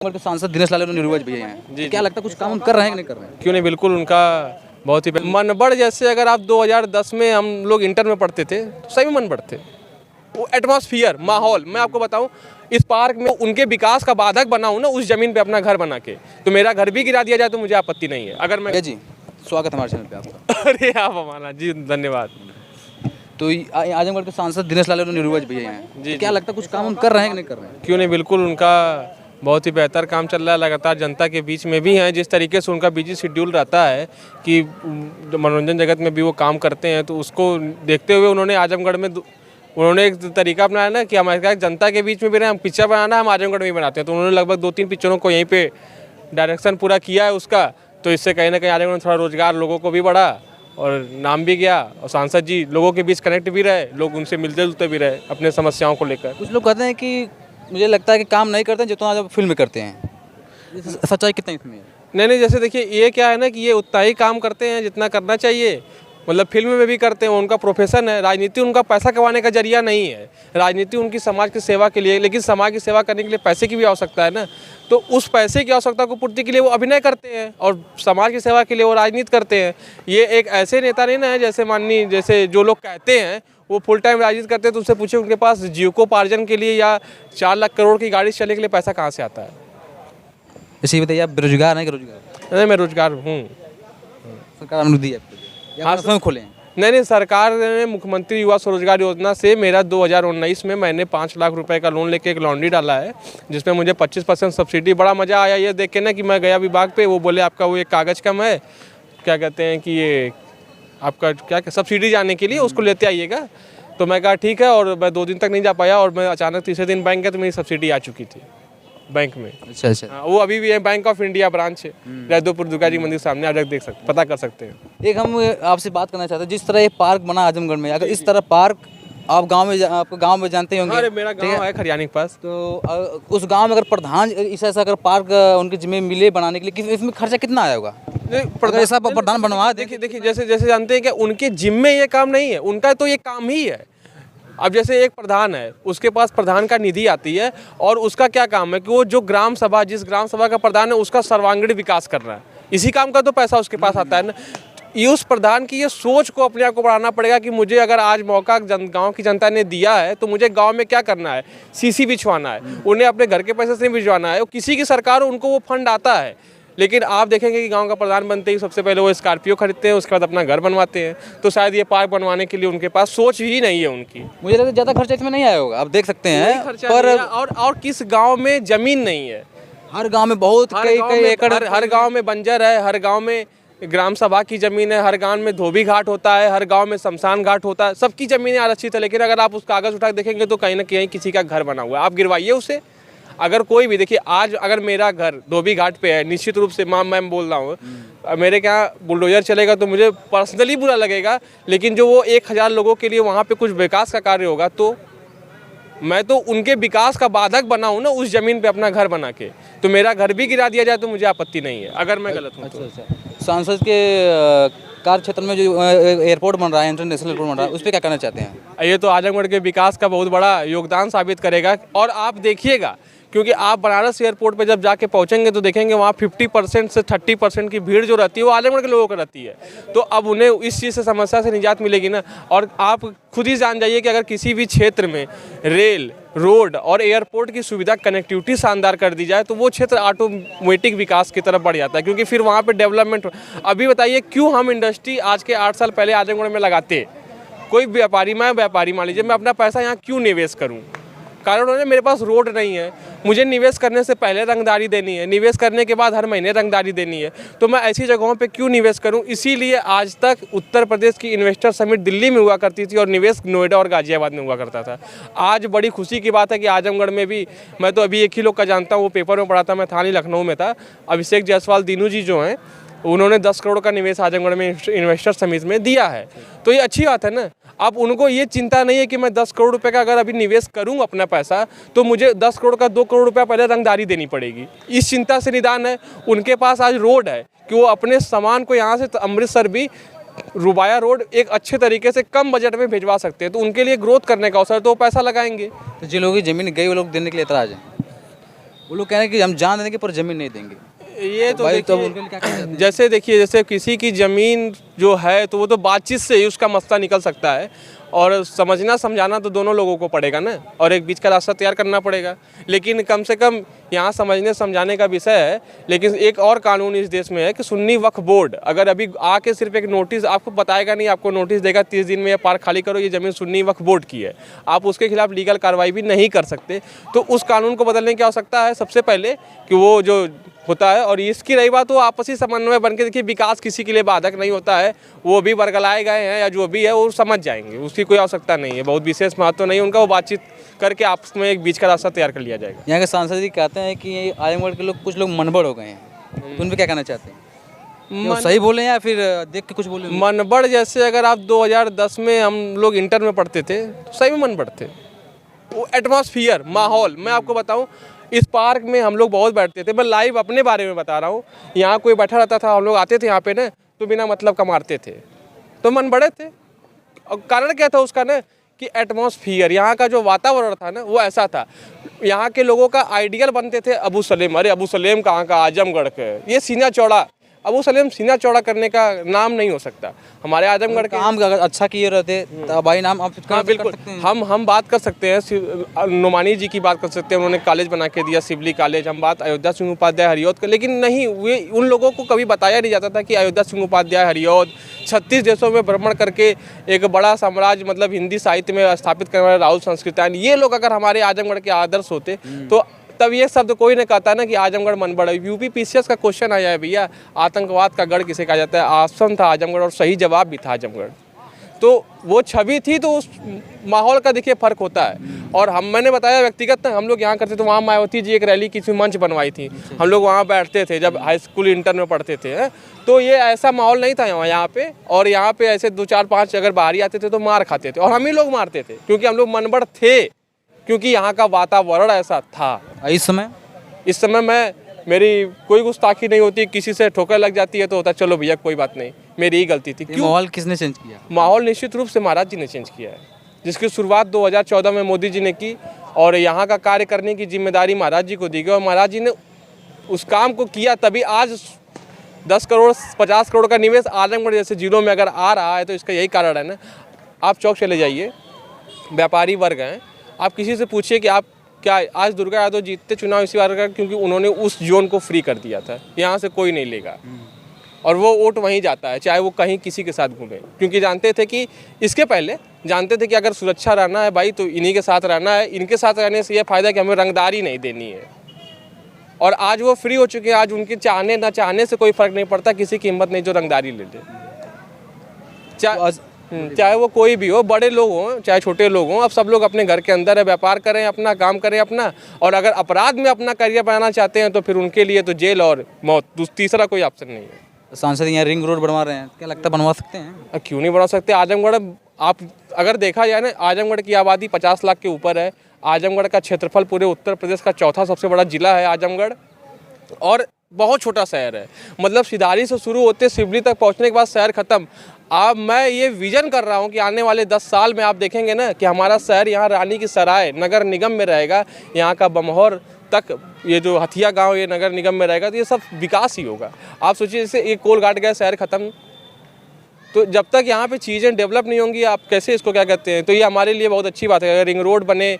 के सांसद दिनेश लाल निर्वाज भैया हैं जी, क्या लगता है कुछ काम कर रहे हैं कि नहीं कर रहे हैं? क्यों नहीं, बिल्कुल उनका बहुत ही मनबड़। जैसे अगर आप 2010 में हम लोग इंटर में पढ़ते थे तो सही में मनबड़ थे। वो एटमॉस्फियर, माहौल, मैं आपको बताऊं, इस पार्क में उनके विकास का बाधक बनाऊं ना, उस जमीन पे अपना घर बना के, तो मेरा घर भी गिरा दिया जाए तो मुझे आपत्ति नहीं है। अगर मैं जी स्वागत हमारे चैनल पे आपका। अरे आप हमारा जी, धन्यवाद। तो आजमगढ़ के सांसद दिनेश लाल निर्वाज भैया हैं जी, क्या लगता है कुछ काम कर रहे हैं कि नहीं कर रहे हैं? क्यों नहीं, बिल्कुल उनका बहुत ही बेहतर काम चल रहा है। लगातार जनता के बीच में भी हैं। जिस तरीके से उनका बिजी शेड्यूल रहता है कि मनोरंजन जगत में भी वो काम करते हैं, तो उसको देखते हुए उन्होंने आजमगढ़ में उन्होंने एक तरीका अपनाया ना कि हमारे जनता के बीच में भी रहे, हम पिक्चर बनाना हम आजमगढ़ में ही बनाते हैं। तो उन्होंने लगभग 2-3 पिक्चरों को यहीं पे डायरेक्शन पूरा किया है उसका। तो इससे कहीं ना कहीं आजमगढ़ में थोड़ा रोजगार लोगों को भी बढ़ा और नाम भी गया, और सांसद जी लोगों के बीच कनेक्ट भी रहे, लोग उनसे मिलते जुलते भी रहे अपने समस्याओं को लेकर। कुछ लोग कहते हैं कि मुझे लगता है कि काम नहीं करते हैं जितना जब फिल्म में करते हैं, सच्चाई कितना इसमें है? नहीं, जैसे देखिए, ये क्या है ना कि ये उतना ही काम करते हैं जितना करना चाहिए। मतलब फिल्म में भी करते हैं, उनका प्रोफेशन है। राजनीति उनका पैसा कमाने का जरिया नहीं है। राजनीति उनकी समाज की सेवा के लिए, लेकिन समाज की सेवा करने के लिए पैसे की भी आवश्यकता है ना। तो उस पैसे की आवश्यकता को पूर्ति के लिए वो अभिनय करते हैं और समाज की सेवा के लिए वो राजनीति करते हैं। ये एक ऐसे नेता नहीं ना है जैसे माननीय, जैसे जो लोग कहते हैं वो फुल टाइम राजनीति करते हैं, तो उससे पूछे उनके पास जीविकोपार्जन के लिए या 4 लाख करोड़ की गाड़ी चलने के लिए पैसा कहाँ से आता है? इसी बताइए, आप बेरोजगार हैं कि रोजगार? नहीं, मैं रोजगार हूँ। सरकार अनुमति दी है आपको? हाँ, स्वयं खोले हैं? नहीं, सरकार ने मुख्यमंत्री युवा स्वरोजगार योजना से मेरा 2019 में मैंने 5 लाख रुपए का लोन लेके एक लॉन्ड्री डाला है, जिसमें मुझे 25% सब्सिडी। बड़ा मज़ा आया ये देख के ना कि मैं गया विभाग पे, वो बोले आपका वो एक कागज़ कम है, क्या कहते हैं कि ये आपका क्या सब्सिडी जाने के लिए उसको लेते आइएगा। तो मैं कहा ठीक है, और मैं 2 दिन तक नहीं जा पाया, और मैं अचानक तीसरे दिन बैंक गया तो मेरी सब्सिडी आ चुकी थी बैंक में। अच्छा। वो अभी भी है, बैंक ऑफ इंडिया ब्रांच है, रैदोपुर दुर्गा जी मंदिर सामने, आप देख सकते, पता कर सकते हैं। एक हम आपसे बात करना चाहते हैं, जिस तरह ये पार्क बना आजमगढ़ में, अगर इस तरह पार्क आप आपको गांव में जानते होंगे। अरे मेरा गांव है खरियानी के पास। तो उस गांव में अगर प्रधान ऐसा अगर पार्क उनके जिम्मे मिले बनाने के लिए, इसमें खर्चा कितना आया होगा? ऐसा प्रधान बनवा देखिए जैसे जानते हैं कि उनके जिम्मे ये काम नहीं है, उनका तो ये काम ही है। अब जैसे एक प्रधान है, उसके पास प्रधान का निधि आती है, और उसका क्या काम है कि वो जो ग्राम सभा, जिस ग्राम सभा का प्रधान है, उसका सर्वांगीण विकास कर रहा है। इसी काम का तो पैसा उसके पास आता है ना। ये उस प्रधान की ये सोच को अपने आप को बढ़ाना पड़ेगा कि मुझे अगर आज मौका गांव की जनता ने दिया है, तो मुझे गांव में क्या करना है, सीसी बिछवाना है। उन्हें अपने घर के पैसे से नहीं बिछवाना है, किसी की सरकार उनको वो फंड आता है। लेकिन आप देखेंगे कि गांव का प्रधान बनते ही सबसे पहले वो स्कॉर्पियो खरीदते हैं, उसके बाद अपना घर बनवाते हैं। तो शायद ये पार्क बनवाने के लिए उनके पास सोच ही नहीं है उनकी। मुझे लगता है ज़्यादा खर्चा इसमें नहीं आया होगा, आप देख सकते हैं। पर और किस गांव में जमीन नहीं है? हर गांव में बहुत कई एकड़, हर गांव में बंजर है, हर गांव में ग्राम सभा की जमीन है, हर गांव में धोबी घाट होता है, हर गांव में शमशान घाट होता है, सबकी जमीनें आरक्षित है। लेकिन अगर आप उस कागज़ उठा देखेंगे तो कहीं ना कहीं किसी का घर बना हुआ है, आप गिरवाइए उसे। अगर कोई भी, देखिए आज अगर मेरा घर धोबी घाट पे है, निश्चित रूप से मैं बोल रहा हूँ, मेरे क्या बुलडोजर चलेगा तो मुझे पर्सनली बुरा लगेगा। लेकिन जो वो 1000 लोगों के लिए वहाँ पे कुछ विकास का कार्य होगा, तो मैं तो उनके विकास का बाधक बनाऊँ ना, उस जमीन पे अपना घर बना के, तो मेरा घर भी गिरा दिया जाए तो मुझे आपत्ति नहीं है, अगर मैं गलत हूँ। अच्छा। सांसद के कार्य क्षेत्र में जो एयरपोर्ट बन रहा है, इंटरनेशनल एयरपोर्ट बन रहा है, उस पर क्या कहना चाहते हैं? ये तो आजमगढ़ के विकास का बहुत बड़ा योगदान साबित करेगा। और आप देखिएगा, क्योंकि आप बनारस एयरपोर्ट पे जब जाके पहुंचेंगे तो देखेंगे वहाँ 50% से 30% की भीड़ जो रहती है वो आजमगढ़ के लोगों को रहती है। तो अब उन्हें इस चीज़ से समस्या से निजात मिलेगी ना। और आप खुद ही जान जाइए कि अगर किसी भी क्षेत्र में रेल, रोड और एयरपोर्ट की सुविधा, कनेक्टिविटी शानदार कर दी जाए, तो वो क्षेत्र ऑटोमेटिक विकास की तरफ बढ़ जाता है, क्योंकि फिर वहाँ पर डेवलपमेंट। अभी बताइए क्यों हम इंडस्ट्री आज के 8 साल पहले आजमगढ़ में लगाते? कोई व्यापारी, मैं व्यापारी मान लीजिए, मैं अपना पैसा यहाँ क्यों निवेश करूँ? कारण उन्होंने, मेरे पास रोड नहीं है, मुझे निवेश करने से पहले रंगदारी देनी है, निवेश करने के बाद हर महीने रंगदारी देनी है, तो मैं ऐसी जगहों पे क्यों निवेश करूं? इसीलिए आज तक उत्तर प्रदेश की इन्वेस्टर समिट दिल्ली में हुआ करती थी और निवेश नोएडा और गाजियाबाद में हुआ करता था। आज बड़ी खुशी की बात है कि आजमगढ़ में भी, मैं तो अभी एक ही लोग का जानता हूँ, वो पेपर में पढ़ा था, मैं था नहीं, लखनऊ में था, अभिषेक जायसवाल दीनू जी जो हैं, उन्होंने 10 करोड़ का निवेश आजमगढ़ में इन्वेस्टर समिट में दिया है। तो ये अच्छी बात है ना। अब उनको ये चिंता नहीं है कि मैं 10 करोड़ रुपए का अगर अभी निवेश करूं अपना पैसा, तो मुझे 10 करोड़ का 2 करोड़ रुपया पहले रंगदारी देनी पड़ेगी। इस चिंता से निदान है। उनके पास आज रोड है कि वो अपने सामान को यहाँ से अमृतसर भी रुबाया रोड एक अच्छे तरीके से कम बजट में भिजवा सकते हैं। तो उनके लिए ग्रोथ करने का अवसर, तो वो पैसा लगाएंगे। तो जिन लोगों की ज़मीन गई वो लोग देने के लिए एतराज़ है? वो लोग कह रहे हैं कि हम जान देंगे पर ज़मीन नहीं देंगे। ये तो भाई, तो देखिए, उनके लिए क्या कहना चाहते हैं? जैसे देखिए, जैसे किसी की ज़मीन जो है तो वो तो बातचीत से ही उसका मसला निकल सकता है, और समझना समझाना तो दोनों लोगों को पड़ेगा ना, और एक बीच का रास्ता तैयार करना पड़ेगा। लेकिन कम से कम यहाँ समझने समझाने का विषय है। लेकिन एक और कानून इस देश में है कि सुन्नी वक्फ बोर्ड अगर अभी आके सिर्फ एक नोटिस आपको बताएगा नहीं, आपको नोटिस देगा 30 दिन में ये पार्क खाली करो, ये ज़मीन सुन्नी वक्फ बोर्ड की है, आप उसके खिलाफ लीगल कार्रवाई भी नहीं कर सकते। तो उस कानून को बदलने की आवश्यकता है सबसे पहले, कि वो जो होता है। और इसकी रही बात, वो आपसी समन्वय बन के देखिए, विकास किसी के लिए बाधक नहीं होता है, वो भी बरगलाए गए हैं या जो भी है वो समझ जाएंगे, उसकी कोई आवश्यकता नहीं है, बहुत विशेष महत्व नहीं है उनका, वो बातचीत करके आपस में एक बीच का रास्ता तैयार कर लिया जाएगा। यहाँ के सांसद जी कहते हैं कि आजमगढ़ के लोग, कुछ लोग मनबड़ हो गए हैं, तो उन पर क्या कहना चाहते हैं? वो सही बोले या फिर देख के कुछ बोले? मनबड़ जैसे अगर आप 2010 में हम लोग इंटर में पढ़ते थे तो सही में मनबड़ थे। वो एटमॉस्फियर, माहौल, मैं आपको बताऊं, इस पार्क में हम लोग बहुत बैठते थे। मैं लाइव अपने बारे में बता रहा हूँ, यहाँ कोई बैठा रहता था, हम लोग आते थे यहाँ पे ना, तो बिना मतलब का मारते थे, तो मन बड़े थे। और कारण क्या था उसका ना, कि एटमॉस्फियर, यहाँ का जो वातावरण था ना, वो ऐसा था। यहाँ के लोगों का आइडियल बनते थे अबू सलेम। अरे अबू सलेम कहाँ का, आजमगढ़ के, ये सीना चौड़ा। अबू सलेम सीना चौड़ा करने का नाम नहीं हो सकता। हमारे आजमगढ़ के काम अगर अच्छा किए रहते तो भाई नाम आप हाँ बिल्कुल, हम बात कर सकते हैं, नुमानी जी की बात कर सकते हैं, उन्होंने कॉलेज बना के दिया, सिवली कॉलेज। हम बात अयोध्या सिंह उपाध्याय हरियौद का, लेकिन नहीं, वे उन लोगों को कभी बताया नहीं जाता था कि अयोध्या सिंह उपाध्याय हरियौद 36 देशों में भ्रमण करके एक बड़ा साम्राज्य मतलब हिंदी साहित्य में स्थापित करने वाले राहुल संस्कृतायन, ये लोग अगर हमारे आजमगढ़ के आदर्श होते तो तब ये शब्द कोई नहीं कहता ना कि आजमगढ़ मनबड़ है। यूपी पीसीएस का क्वेश्चन आया है भैया, आतंकवाद का गढ़ किसे कहा जाता है? आसन था आजमगढ़, और सही जवाब भी था आजमगढ़। तो वो छवि थी, तो उस माहौल का देखिए फ़र्क होता है। और मैंने बताया व्यक्तिगत हम लोग यहाँ करते, तो वहाँ मायावती जी एक रैली किसी मंच बनवाई थी, हम लोग वहाँ बैठते थे जब हाई स्कूल इंटर में पढ़ते थे। तो ये ऐसा माहौल नहीं था यहाँ पे। और यहाँ पे ऐसे 2 4 5 अगर बाहरी आते थे तो मार खाते थे, और हम ही लोग मारते थे, क्योंकि हम लोग मनबड़ थे, क्योंकि यहाँ का वातावरण ऐसा था। इस समय मेरी कोई गुस्ताखी नहीं होती, किसी से ठोकर लग जाती है तो होता चलो भैया कोई बात नहीं, मेरी ही गलती थी। क्यों? माहौल किसने चेंज किया? माहौल निश्चित रूप से महाराज जी ने चेंज किया है, जिसकी शुरुआत 2014 में मोदी जी ने की, और यहाँ का कार्य करने की जिम्मेदारी महाराज जी को दी गई, और महाराज जी ने उस काम को किया, तभी आज 10 करोड़ 50 करोड़ का निवेश आजमगढ़ जैसे जिलों में अगर आ रहा है, तो इसका यही कारण है ना। आप चौक चले जाइए, व्यापारी वर्ग हैं, आप किसी से पूछिए कि आप क्या आज दुर्गा यादव जीतते चुनाव इसी बार का, क्योंकि उन्होंने उस जोन को फ्री कर दिया था, यहाँ से कोई नहीं लेगा, और वो वोट वहीं जाता है, चाहे वो कहीं किसी के साथ घूमे, क्योंकि जानते थे कि इसके पहले जानते थे कि अगर सुरक्षा रहना है भाई तो इन्हीं के साथ रहना है। इनके साथ रहने से ये फ़ायदा कि हमें रंगदारी नहीं देनी है, और आज वो फ्री हो चुके हैं। आज उनके चाहने ना चाहने से कोई फ़र्क नहीं पड़ता, किसी की हिम्मत नहीं जो रंगदारी ले ले, चाहे वो कोई भी हो, बड़े लोग हों चाहे छोटे लोग हों। अब सब लोग अपने घर के अंदर है, व्यापार करें अपना, काम करें अपना, और अगर अपराध में अपना करियर बनाना चाहते हैं तो फिर उनके लिए तो जेल और मौत, तीसरा कोई ऑप्शन नहीं है। सांसद यहाँ रिंग रोड बनवा रहे हैं, क्या लगता है बनवा सकते हैं? क्यों नहीं बना सकते? आजमगढ़, आप अगर देखा जाए ना, आजमगढ़ की आबादी 50 लाख के ऊपर है। आजमगढ़ का क्षेत्रफल पूरे उत्तर प्रदेश का चौथा सबसे बड़ा जिला है आजमगढ़, और बहुत छोटा शहर है। मतलब सिधारी से शुरू होते सिवली तक पहुंचने के बाद शहर ख़त्म। अब मैं ये विजन कर रहा हूं कि आने वाले 10 साल में आप देखेंगे ना कि हमारा शहर यहाँ रानी की सराय नगर निगम में रहेगा, यहाँ का बमहौर तक ये जो हथिया गांव ये नगर निगम में रहेगा, तो ये सब विकास ही होगा। आप सोचिए, जैसे ये कोलघाट गया शहर ख़त्म, तो जब तक यहाँ पे चीज़ें डेवलप नहीं होंगी, आप कैसे इसको क्या कहते हैं, तो ये हमारे लिए बहुत अच्छी बात है। अगर रिंग रोड बने,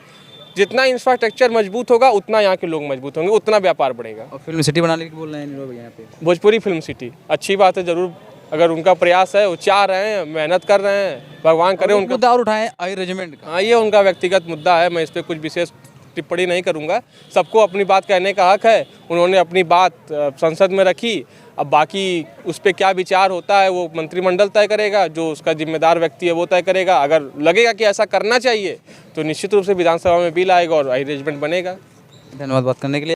जितना इंफ्रास्ट्रक्चर मजबूत होगा उतना यहाँ के लोग मजबूत होंगे, उतना व्यापार बढ़ेगा। और फिल्म सिटी बनाने की बोल रहे हैं लोग यहाँ पे, भोजपुरी फिल्म सिटी, अच्छी बात है, ज़रूर अगर उनका प्रयास है, वो चाह रहे हैं, मेहनत कर रहे हैं, भगवान करे उनका। मुद्दा और उठाएं आई रेजिमेंट का। हाँ, ये उनका व्यक्तिगत मुद्दा है, मैं इस पर कुछ विशेष टिप्पणी नहीं करूंगा। सबको अपनी बात कहने का हक है, उन्होंने अपनी बात संसद में रखी। अब बाकी उस पर क्या विचार होता है वो मंत्रिमंडल तय करेगा, जो उसका जिम्मेदार व्यक्ति है वो तय करेगा। अगर लगेगा कि ऐसा करना चाहिए तो निश्चित रूप से विधानसभा में बिल आएगा और आई रेजिमेंट बनेगा। धन्यवाद बात करने के लिए।